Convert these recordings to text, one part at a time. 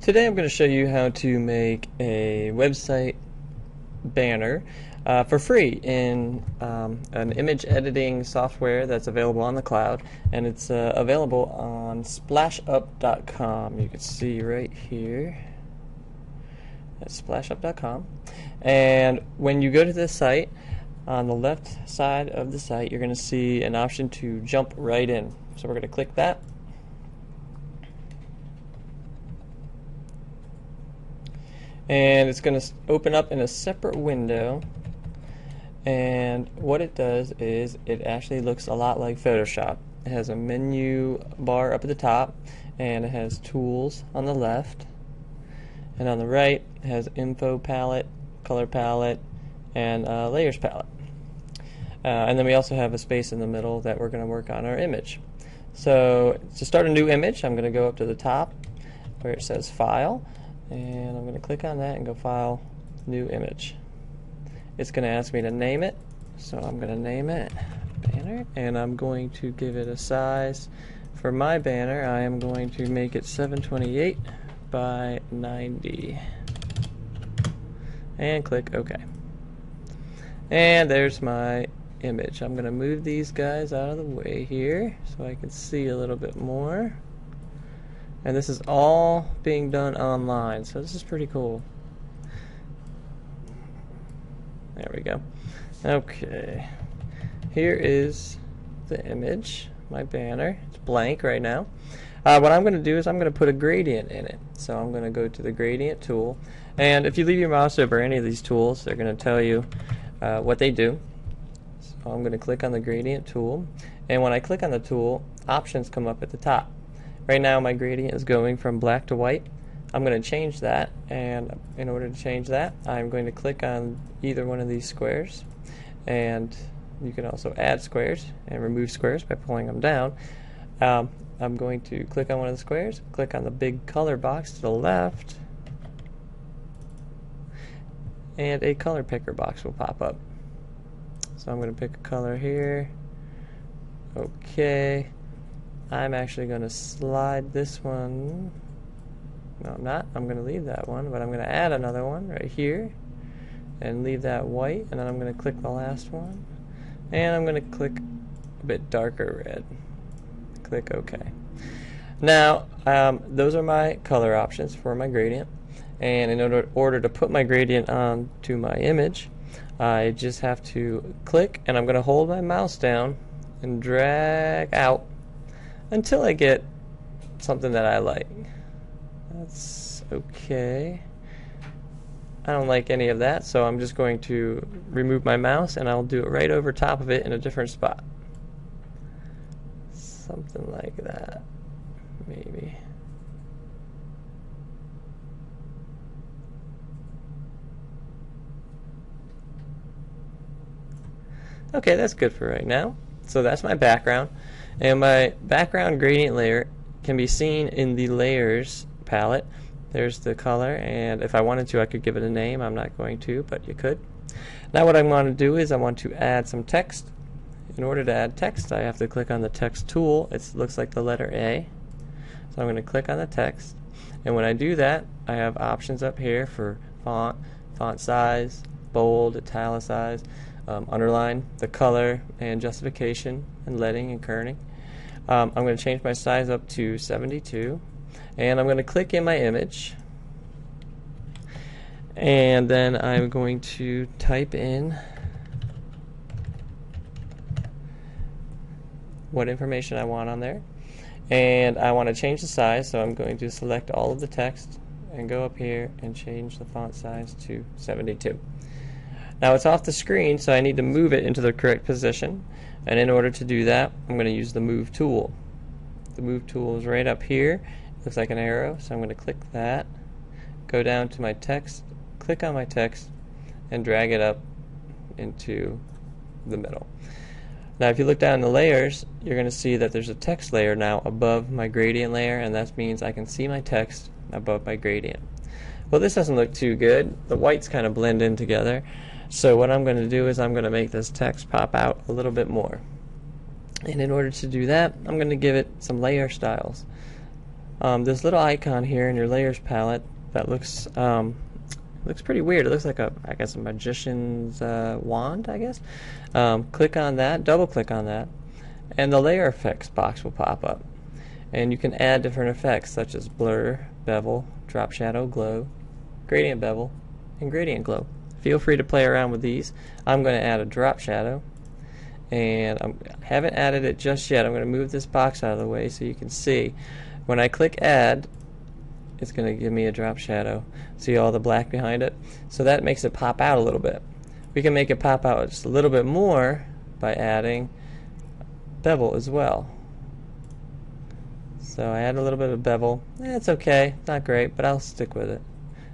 Today I'm going to show you how to make a website banner for free in an image editing software that's available on the cloud, and it's available on splashup.com. You can see right here. That's splashup.com. And when you go to this site, on the left side of the site, you're going to see an option to jump right in. So we're going to click that. And it's going to open up in a separate window, and what it does is it actually looks a lot like Photoshop. It has a menu bar up at the top, and it has tools on the left, and on the right it has info palette, color palette, and layers palette. And then we also have a space in the middle that we're going to work on our image. So to start a new image, I'm going to go up to the top where it says File, and I'm going to click on that and go File, New Image. It's going to ask me to name it, so I'm going to name it Banner, and I'm going to give it a size. For my banner, I am going to make it 728 by 90, and click OK. And there's my image. I'm going to move these guys out of the way here so I can see a little bit more. And this is all being done online, so this is pretty cool. There we go. Okay, here is the image, my banner. It's blank right now. What I'm going to do is I'm going to put a gradient in it. So I'm going to go to the gradient tool, and if you leave your mouse over any of these tools, they're going to tell you what they do. So I'm going to click on the gradient tool, and when I click on the tool, options come up at the top. Right now my gradient is going from black to white. I'm going to change that, and in order to change that, I'm going to click on either one of these squares, and you can also add squares and remove squares by pulling them down. I'm going to click on one of the squares, click on the big color box to the left, and a color picker box will pop up. So I'm going to pick a color here. Okay. I'm actually going to slide this one. No, I'm not. I'm going to leave that one, but I'm going to add another one right here and leave that white, and then I'm going to click the last one, and I'm going to click a bit darker red. Click OK. Now, those are my color options for my gradient, and in order to put my gradient onto my image, I just have to click, and I'm going to hold my mouse down and drag out until I get something that I like. That's okay. I don't like any of that, so I'm just going to remove my mouse, and I'll do it right over top of it in a different spot. Something like that, maybe. Okay, that's good for right now. So that's my background, and my background gradient layer can be seen in the layers palette. There's the color, and if I wanted to, I could give it a name. I'm not going to, but you could. Now what I want to do is I want to add some text. In order to add text, I have to click on the text tool. It looks like the letter A. So I'm going to click on the text, and when I do that, I have options up here for font, font size, bold, italicize, underline, the color, and justification, and leading and kerning. I'm going to change my size up to 72, and I'm going to click in my image, and then I'm going to type in what information I want on there, and I want to change the size, so I'm going to select all of the text and go up here and change the font size to 72. Now it's off the screen, so I need to move it into the correct position, and in order to do that, I'm going to use the Move tool. The Move tool is right up here. It looks like an arrow, so I'm going to click that, go down to my text, click on my text, and drag it up into the middle. Now if you look down the layers, you're going to see that there's a text layer now above my gradient layer, and that means I can see my text above my gradient. Well, this doesn't look too good. The whites kind of blend in together. So what I'm going to do is I'm going to make this text pop out a little bit more. And in order to do that, I'm going to give it some layer styles. this little icon here in your layers palette that looks pretty weird. It looks like I guess a magician's wand, I guess. Click on that, double click on that, and the layer effects box will pop up. And you can add different effects such as blur, bevel, drop shadow, glow, gradient bevel, and gradient glow. Feel free to play around with these. I'm going to add a drop shadow, and I haven't added it just yet. I'm going to move this box out of the way so you can see. When I click add, it's going to give me a drop shadow. See all the black behind it? So that makes it pop out a little bit. We can make it pop out just a little bit more by adding bevel as well. So I add a little bit of bevel. It's okay, not great, but I'll stick with it.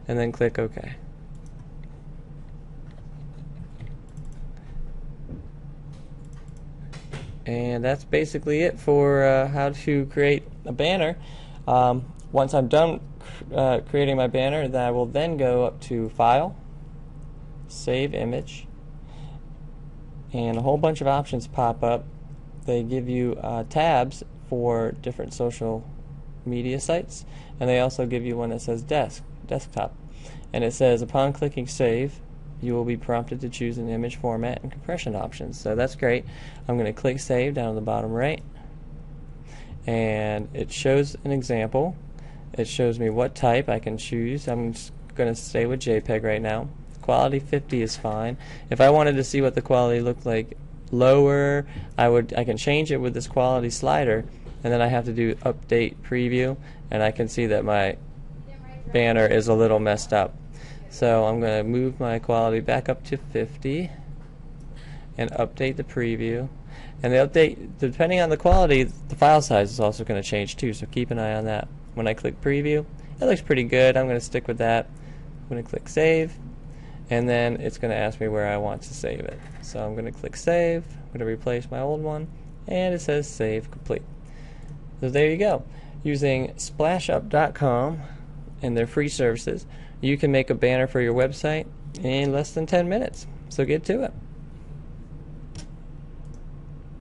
And then click OK. And that's basically it for how to create a banner. Once I'm done creating my banner, then I will then go up to File, Save Image, and a whole bunch of options pop up. They give you tabs for different social media sites, and they also give you one that says desktop, and it says upon clicking save you will be prompted to choose an image format and compression options. So that's great. I'm going to click save down at the bottom right, and it shows an example. It shows me what type I can choose. I'm just going to stay with JPEG right now. Quality 50 is fine. If I wanted to see what the quality looked like lower, I can change it with this quality slider, and then I have to do update preview, and I can see that my banner is a little messed up. So I'm going to move my quality back up to 50 and update the preview. And the update, depending on the quality, the file size is also going to change too, so keep an eye on that. When I click preview, it looks pretty good. I'm going to stick with that. I'm going to click save, and then it's going to ask me where I want to save it. So I'm going to click save. I'm going to replace my old one, and it says save complete. So there you go. Using splashup.com and their free services, you can make a banner for your website in less than 10 minutes. So get to it.